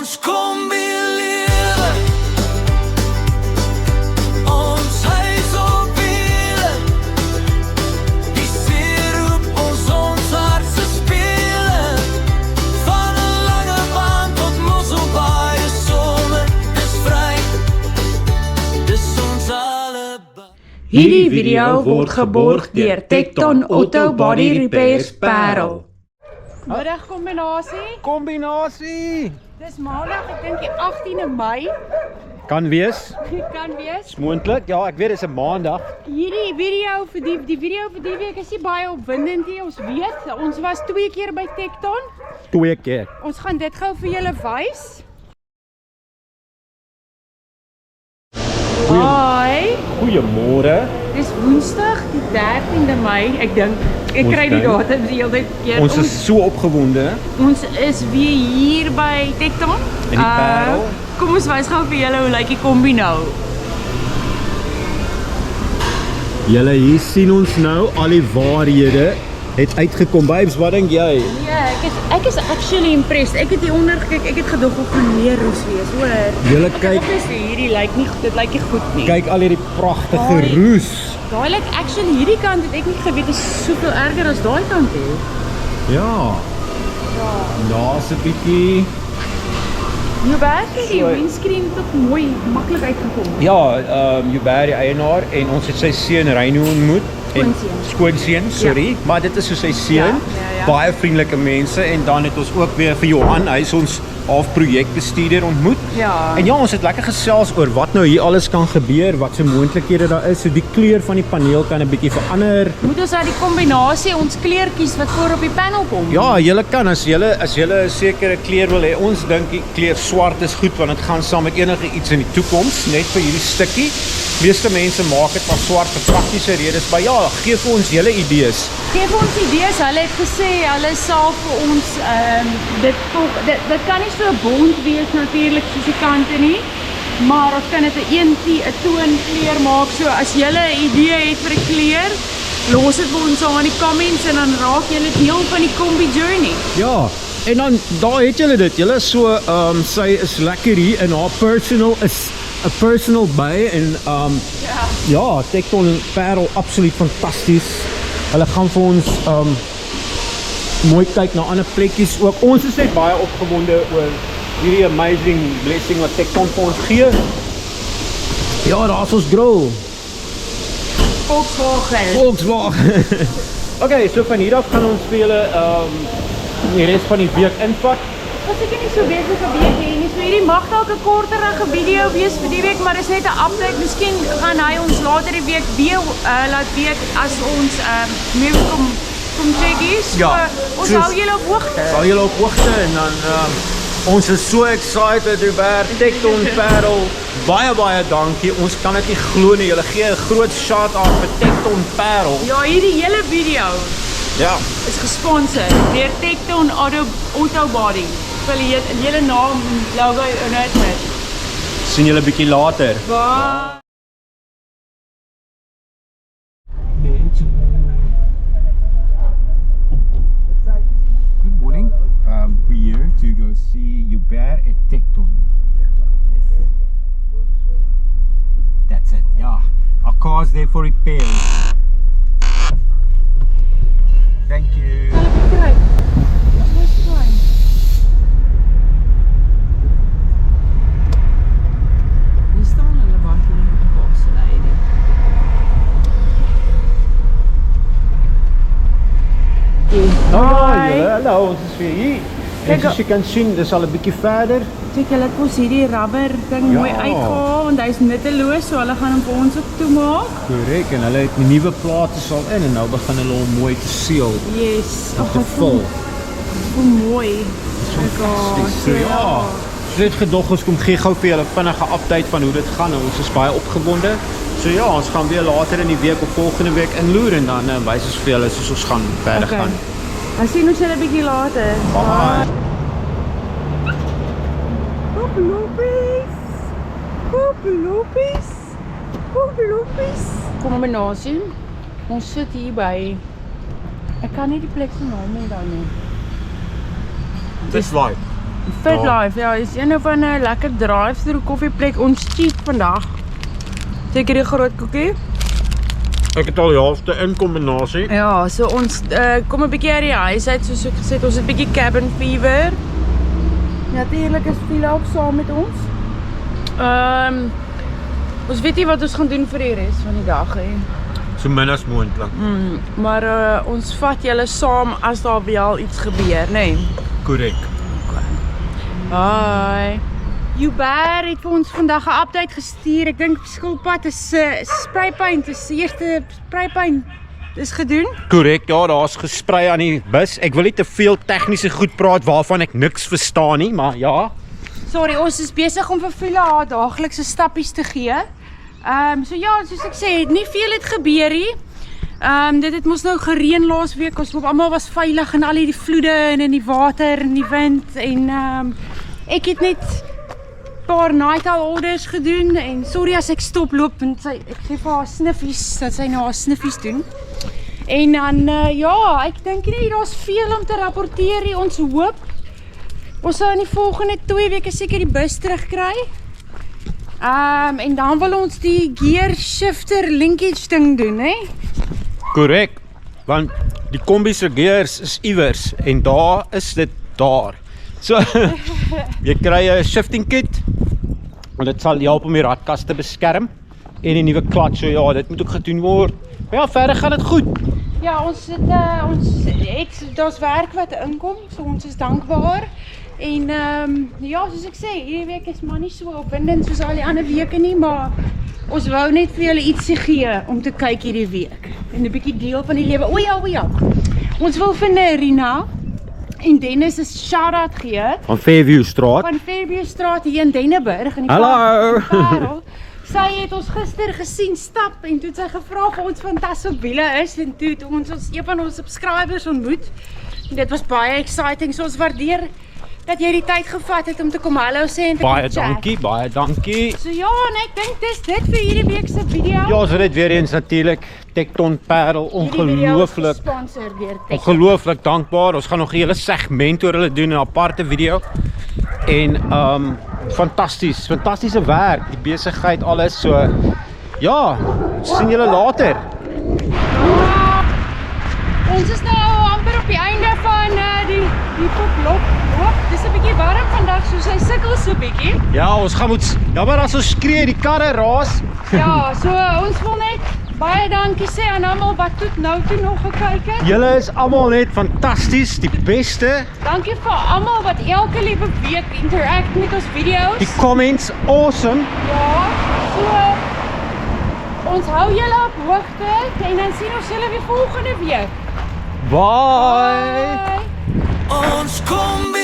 ons combineer. Ons huis op wiele, die see roep ons hartse spelen. Van een lange baan tot Mosselbaai, de zomer is vrij, dis ons allebei. Hierdie video word geborg deur Tekton Auto Body Repairs Parel. Middag kombinasie. Kombinasie! Dis maandag, ek dink die 18de Mei. Kan wees, Kan wees. moontlik. Ja, ek weet dit is 'n maandag. Hierdie video vir die video vir die week is nie baie opwindend nie. Ons weet, ons was 2 keer by Tekton. 2 keer. Ons gaan dit gou vir julle wys. Hi. Goeiemôre. Dis Woensdag die 13de Mei. Ek dink ek Ons kry die dink. datums die hele tyd verkeerd. Ons is so opgewonde. Ons is weer hier by Tekton. In die Parel. Kom ons wys gou vir julle hoe lyk die kombi nou. Julle hier sien ons nou al die waarhede het uitgekom. Babes, wat dink jy? Ja, ek is actually impressed. Ek het hieronder gekyk. Ek het gedog of gaan meer roes wees, hoor. Julle Ek kyk, obviously hierdie lyk nie, dit lyk nie goed nie. kyk al hierdie pragtige Daai- roes. Daai lyk actually hierdie kant het ek nie geweet is soveel erger as daai kant hè. Ja. Daar's 'n bietjie. Jou werk het die So- windscreen tot mooi maklik uitgekom. Ja, Hubert die eienaar en ons het sy seun Reino ontmoet. Skoonseun, sorry, maar dit is so sy seun. Ja. Baie vriendelike mense en dan het ons ook weer vir Johan, hy is ons half projekbestuurder ontmoet. Ja. En ja, ons het lekker gesels oor wat nou hier alles kan gebeur, wat se moontlikhede daar is. So die kleur van die paneel kan 'n bietjie verander. Moet ons uit die kombinasie ons kleur kies wat voor op die panel kom? Ja, julle kan as julle 'n sekere kleur wil hê. Ons dink die kleur swart is goed want dit gaan saam met enige iets in die toekoms, net vir hierdie stukkie. Meeste mense maak dit van swart vir praktiese redes, maar ja, gee vir ons julle idees. Geef ons idees. Hulle het gesê hulle sal vir ons dit kan nie so bont wees natuurlik soos die kante nie, maar ons kan dit 'n toon kleur maak. So as julle 'n idee het vir 'n kleur, los dit vir ons so in die comments en dan raak julle deel van die kombi journey. Ja, en dan daar het julle dit. Julle is so sy is lekker hier in haar personal by en ja, Tekton Parel absoluut fantasties. Hulle gaan vir ons mooi kyk na ander plekkies ook. Ons is net baie opgewonde oor hierdie amazing blessing wat Tekton vir ons gee. Ja, daar's ons grill. Volkswagen. Okay, so van hier af gaan ons vir julle die res van die week invat. Was ek nie so besig vir week nie. So hierdie mag dalk 'n korterige video wees vir die week, maar dis net 'n update. Miskien gaan hy ons later die week weer laat weet as ons meer kom check is. Ja, Ons soos- hou julle op hoogte. Hou julle op hoogte en dan ons is so excited Hubert, Tekton Parel. Baie dankie. Ons kan dit nie glo nie. Julle gee 'n groot shout-out vir Tekton Parel. Ja, hierdie hele video Ja. is gesponsor deur Tekton Auto Body. Wil jy die hele naam logo en uit met. Sien julle bietjie later. Bye. Good morning. We're here to go see Hubert at Tekton. That's it. Yeah. Our car's there for repair. Thank you. Hier staan hulle bakkie in die bosse. Hallo, ons is weer hier. En soos jy kan sien, dis al 'n bietjie verder. Kyk, hulle het ons hierdie rubber ding Ja. mooi uitgehaal want hy's nutteloos, so hulle gaan hom vir ons ook toemaak. Korrek, en hulle het nuwe plate al in en nou begin hulle hom mooi te seël. Yes. Om te vul. Hoe mooi. So ja, so het gedog ons kom gee gou vir julle vinnige update van hoe dit gaan. Ons is baie opgewonde. So ja, ons gaan weer later in die week of volgende week inloer en dan wys ons vir julle soos ons gaan verder gaan. Dan sien ons julle 'n bietjie later. Bye. Kooplopies. Kombinasie. Ons sit hier by. Ek kan nie die plek se naam onthou nie. Dis like Fit Ja. Life, ja, is een van 'n lekker drive-thru koffieplek. Ons cheat vandag. Seker die groot koekie? Ek het al die helfte in kombinasie. Ja, so ons kom 'n bietjie uit die huis uit, soos ek gesê het, ons het 'n bietjie cabin fever. Natuurlik is Phila ook saam met ons. Ons weet nie wat ons gaan doen vir die res van die dag hè. So min as moontlik. Maar ons vat julle saam as daar wel iets gebeur, nê? Nee. Korrek. Hi. Uber het vir ons vandag 'n update gestuur. Ek dink skilpad is spraypaint, is die eerste spraypaint is gedoen. Korrek, ja, daar's gesprei aan die bus. Ek wil nie te veel tegniese goed praat waarvan ek niks verstaan nie, maar ja. Sorry, ons is besig om vir Phila haar daaglikse stappies te gee. So ja, soos ek sê, nie veel het gebeur nie. Dit het mos nou gereën laas week. Ons hoop almal was veilig in al die vloede en in die water en die wind en ek het net paar night owl orders gedoen en sorry as ek stop loop en ek gee vir haar sniffies dat sy nou haar sniffies doen. En dan ja, ek dink nie daar's veel om te rapporteer nie. Ons hoop ons sal in die volgende 2 weke seker die bus terugkry. En dan wil ons die gear shifter linkage ding doen, hè? Korrek. Want die kombi se gears is iewers en daar is dit daar. So jy kry 'n shifting kit en dit sal help om die radkas te beskerm en die nuwe clutch. So ja, dit moet ook gedoen word. Maar ja, verder gaan dit goed. Ja, ons het daar's werk wat inkom, so ons is dankbaar. En ja, soos ek sê, hierdie week is maar nie so opwindend soos al die ander weke nie, maar ons wou net vir julle ietsie gee om te kyk hierdie week. En 'n bietjie deel van die lewe. O ja. Ons wil vir Nerina en Dennis 'n shout-out gee Van Fairview Straat. van Fairview Straat hier in Denneburg in die Hallo. Parel. Sy het ons gister gesien stap en toe het sy gevra of ons van Tassobiele is en toe het ons een van ons subscribers ontmoet. En dit was baie exciting, so ons waardeer dat jy die tyd gevat het om te kom hallo sê en te Baie kom chat. dankie, baie dankie. So ja, en ek dink dis dit vir hierdie week se video. Ja, so dit weer eens natuurlik Tekton Parel, ongelooflik. Gesponsor deur Tekton. Ongelooflik dankbaar. Ons gaan nog 'n hele segment oor hulle doen, 'n aparte video. En fantastiese werk, die besigheid, alles. So ja, sien julle later. Ons is nou amper op die einde van die poplok. Dis 'n bietjie warm vandag, so sy sukkel so bietjie. Ja, ons gaan moet jammer as ons skree, die karre raas. Ja, so ons wil net baie dankie sê aan almal wat tot nou toe nog gekyk het. Julle is almal net fantasties, die beste. Dankie vir almal wat elke liewe week interact met ons video's. Die comments awesome. Ja, so ons hou julle op hoogte en dan sien ons julle weer volgende week. Bye. Bye. Ons kombi